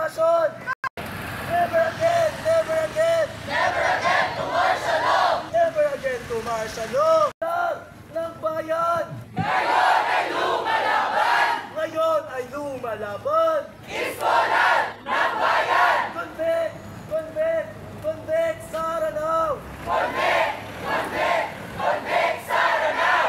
edukasyon. Never again, never again. Never again to martial law. Never again to martial law. Ng bayan. Ngayon ay lumalaban. Ngayon ay lumalaban. Iskolar ng bayan. Convict, convict, convict Sara now. Convict, convict, convict Sara now.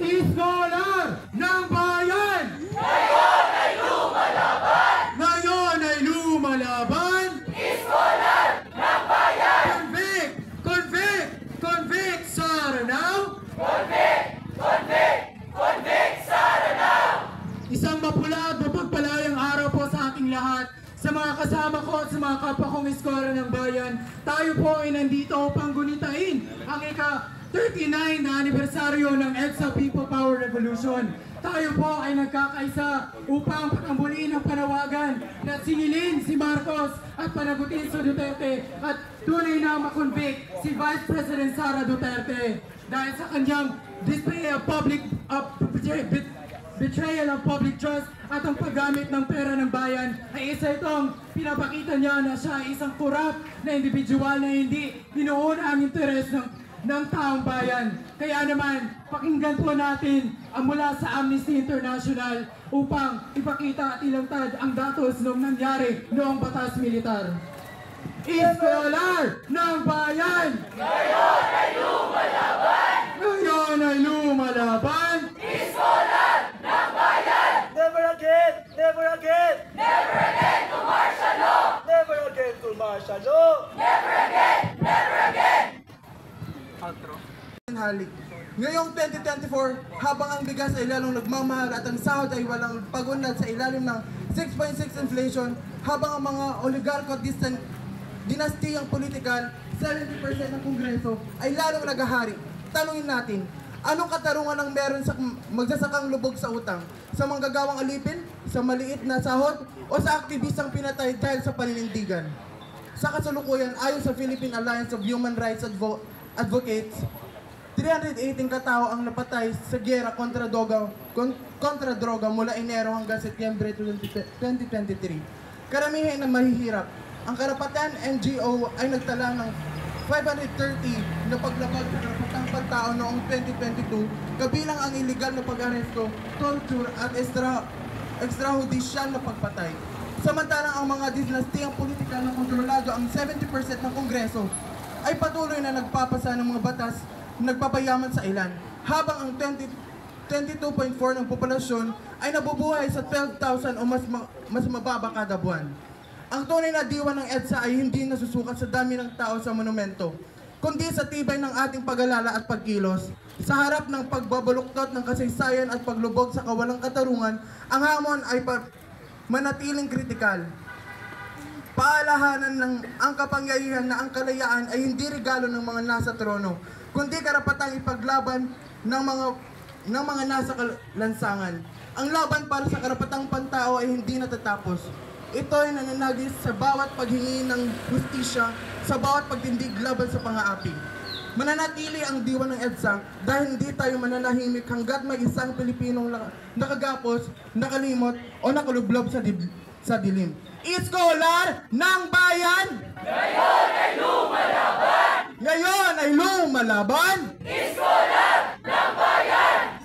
Iskolar ng bayan. Ngayon ay lumalaban. Ngayon ay lumalaban. Iskolar ng bayan. Convict, convict, convict Sara now. Convict, convict, convict Sara now. Isang mapula at mapagpalayang araw po sa ating lahat. Sa mga kasama ko at sa mga kapwa kong iskolar ng bayan, tayo po ay nandito upang gunitain ang ika-39 na anibersaryo ng EDSA People Power Revolution. Tayo po ay nagkakaisa upang patambuliin ang panawagan na singilin si Marcos at panagutin si Duterte at tunay na makonvict si Vice President Sara Duterte dahil sa kanyang display of public betrayal of public trust at ang paggamit ng pera ng bayan ay isa itong pinapakita niya na siya ay isang korap na individual na hindi hinuuna ang interes ng taong bayan. Kaya naman, pakinggan po natin ang mula sa Amnesty International upang ipakita at ilantad ang datos noong nangyari noong batas militar. Iskolar ng bayan! Ngayon ay lumalaban. Ngayon ay lumalaban! Iskolar ng bayan. Never again, never again. Never again to martial law. Never again to martial law. Never again, never again. Halik. Ngayong 2024, habang ang bigas ay lalong nagmamahal at ang sahod ay walang pagunlad sa ilalim ng 6.6 inflation, habang ang mga oligarko at dinastiyang politikal, 70% ng Kongreso ay lalong naghahari. Tanungin natin, anong katarungan ang meron sa magsasakang lubog sa utang? Sa manggagawang alipin? Sa maliit na sahod? O sa aktivistang pinatay dahil sa paninindigan? Sa kasalukuyan, ayon sa Philippine Alliance of Human Rights Advocates, 318 katao ang napatay sa giyera kontra droga mula Enero hanggang Setyembre 2023. Karamihan na mahihirap. Ang Karapatan NGO ay nagtala ng 530 na paglabag sa karapatang pantao noong 2022, kabilang ang illegal na pag-aresto, torture at extrajudicial na pagpatay. Samantalang ang mga dinastiyang politikal na kontrolado ang 70% ng Kongreso ay patuloy na nagpapasa ng mga batas na nagpapayaman sa ilan, habang ang 22.4 ng populasyon ay nabubuhay sa 12,000 o mas mababa kada buwan. Ang tunay na diwa ng EDSA ay hindi nasusukat sa dami ng tao sa monumento, kundi sa tibay ng ating pag-alala at pagkilos. Sa harap ng pagbabuluktot ng kasaysayan at paglubog sa kawalang katarungan, ang hamon ay manatiling kritikal. Paalahanan ng ang kapangyarihan na ang kalayaan ay hindi regalo ng mga nasa trono, kundi karapatang ipaglaban ng mga nasa lansangan. Ang laban para sa karapatang pantao ay hindi natatapos. Ito ay nananagis sa bawat paghingi ng hustisya, sa bawat pagtindig laban sa pang-aapi. Mananatili ang diwa ng EDSA dahil hindi tayo mananahimik hanggat may isang Pilipinong nakagapos, nakalimot o nakalublob sa dilim. Iskolar ng bayan! Ngayon ay lumalaban. Ngayon ay lumalaban! Iskolar ng bayan.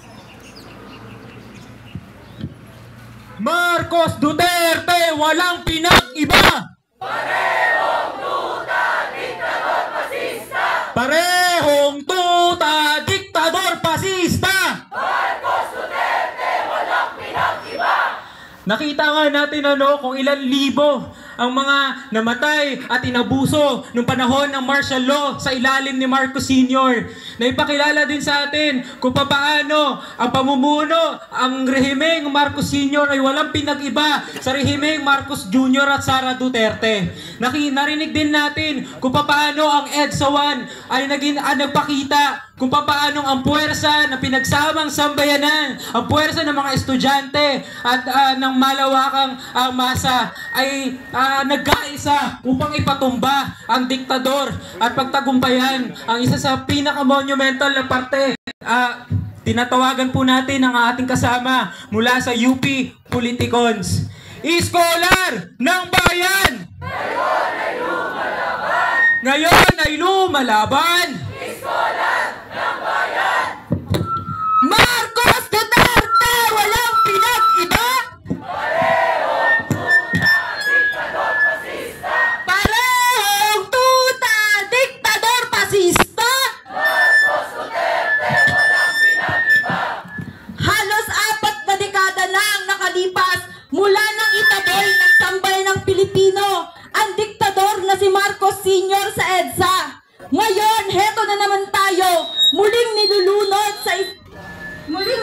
Marcos Duterte, walang pinag-iba! Parehong tuta, diktador pasista. Parehong tuta, diktador pasista! Marcos Duterte, walang pinag-iba. Nakita nga natin kung ilan libo ang mga namatay at inabuso nung panahon ng martial law sa ilalim ni Marcos Sr. Na ipakilala din sa atin kung paano ang pamumuno, ang rehimeng Marcos Sr. ay walang pinag-iba sa rehimeng Marcos Jr. at Sara Duterte. Narinig din natin kung paano ang EDSA 1 ay nagpakita kung paano ang puwersa ng pinagsamang sambayanan, ang puwersa ng mga estudyante at ng malawakang masa ay nagkaisa upang ipatumba ang diktador at pagtagumpayan ang isa sa pinaka-monumental na parte. Tinatawagan po natin ang ating kasama mula sa UP Politicons. Iskolar ng bayan! Ngayon ay lumalaban! Iskolar ng bayan! Marcos Duterte, walang pinag-iba! Parehong tuta, diktador pasista! Parehong tuta, diktador pasista! Marcos Duterte, walang pinag-iba! Halos 4 na dekada na ang nakalipas mula nang itaboy ng sambayan ng Pilipino ang diktador na si Marcos Sr. sa EDSA. Ngayon, heto na naman tayo, muling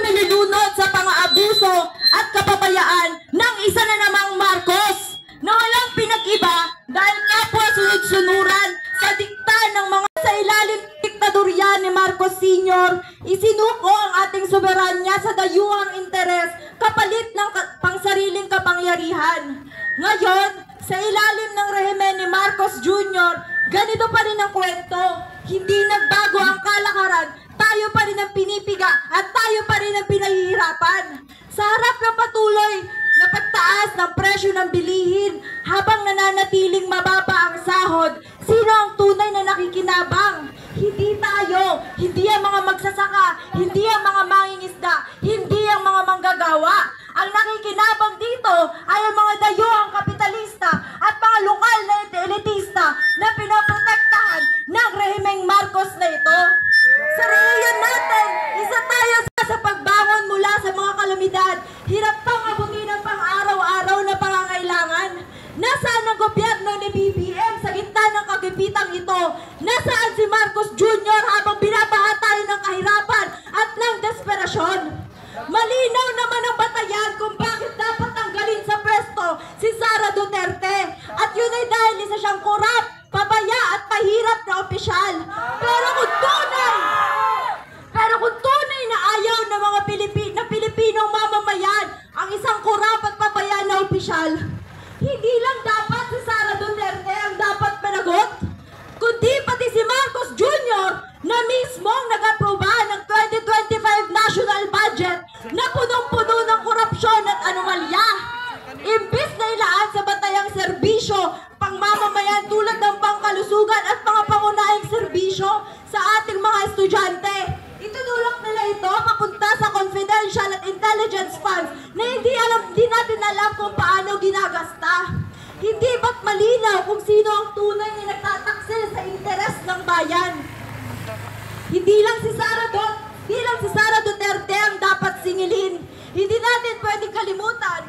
nilulunod sa pang-aabuso at kapabayaan ng isa na namang Marcos na walang pinag-iba dahil kapwa sunod-sunuran sa dikta ng mga sa ilalim ng diktadorya ni Marcos Sr. Isinuko ang ating soberanya sa dayuhang interes kapalit ng pangsariling kapangyarihan. Ngayon, sa ilalim ng rehimen ni Marcos Jr., ganito pa rin ang kwento. Hindi nagbago ang kalakaran, tayo pa rin ang pinipiga at tayo pa rin ang pinahihirapan. Sa harap ng patuloy na pagtaas ng presyo ng bilihin habang nananatiling mababa ang sahod, sino ang tunay na nakikinabang? Hindi tayo, hindi ang mga magsasaka, hindi ang mga mangingisda, hindi ang mga manggagawa. Ang nakikinabang dito ay ang mga dayuhang kapitalista at mga lokal na elitista na pinoprotektahan ng rehimeng Marcos na ito. Sa rehiyon natin, isa tayo sa pagbangon mula sa mga kalamidad. Hirap tang abutin ang pang-araw-araw na pangangailangan. Nasaan ang gobyerno ni BBM sa gitna ng kagipitang ito? Nasaan si Marcos Jr. habang binabaha tayo ng kahirapan at ng desperasyon? Malinaw naman ang batayan kung bakit dapat tanggalin sa pwesto si Sara Duterte. At yun ay dahil isa siyang korap, pabaya at pahirap na opisyal. Pero kung tunay na ayaw ng mga Pilipinong mamamayan ang isang korap at pabaya na opisyal, hindi lang dapat si Sara Duterte ang dapat managot, kundi pati si Marcos Jr. na mismong nag-aproba ng 2025 national budget na punong-puno ng korupsyon at anomalya. Imbis na ilaan sa batayang serbisyo, pangmamamayan tulad ng pangkalusugan at mga pangunahing serbisyo sa ating mga estudyante, itutulak nila ito papunta sa confidential at intelligence funds na hindi natin alam kung paano ginagasta. Hindi ba't malinaw kung sino ang tunay na nagtataksil sa interes ng bayan? Hindi lang si Sara Duterte ang dapat singilin. Hindi natin pwedeng kalimutan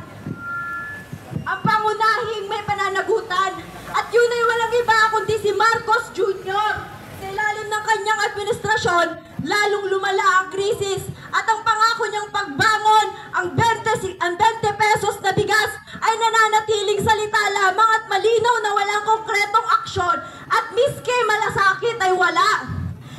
ang pangunahing may pananagutan. At yun ay walang iba kundi si Marcos Jr. Sa ilalim ng kanyang administrasyon, lalong lumala ang krisis at ang pangako niyang pagbangon, ang 20 pesos na bigas ay nananatiling salita lamang at malinaw na walang konkretong aksyon at miski malasakit ay wala.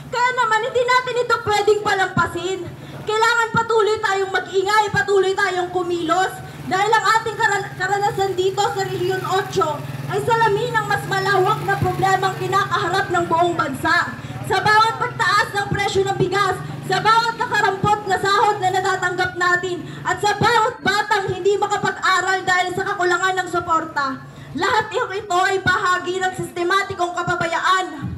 Kaya naman hindi natin ito pwedeng palampasin. Kailangan patuloy tayong mag-ingay, patuloy tayong kumilos dahil ang ating karanasan dito sa Rehiyon 8 ay salamin ng mas malawak na problemang kinakaharap ng buong bansa. Sa bawat pagtaas ng presyo ng bigas, sa bawat nakarampot na sahod na natatanggap natin, at sa bawat batang hindi makapag-aral dahil sa kakulangan ng suporta, lahat ito ay bahagi ng sistematikong kapabayaan.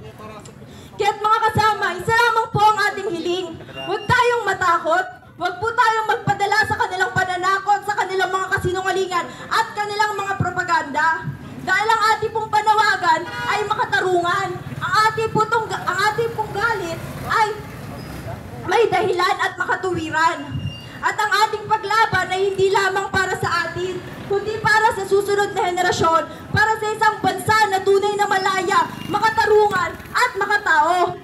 Kaya't mga kasama, isa lamang po ang ating hiling. Huwag tayong matakot, huwag po tayong magpadala sa kanilang pananakot, sa kanilang mga kasinungalingan at kanilang mga propaganda. Dahil ang ating pong panawagan ay makatarungan. Ang ating pong galit ay may dahilan at makatuwiran. At ang ating paglaban ay hindi lamang para sa atin, kundi para sa susunod na henerasyon, para sa isang bansa na tunay na malaya, makatarungan at makatao.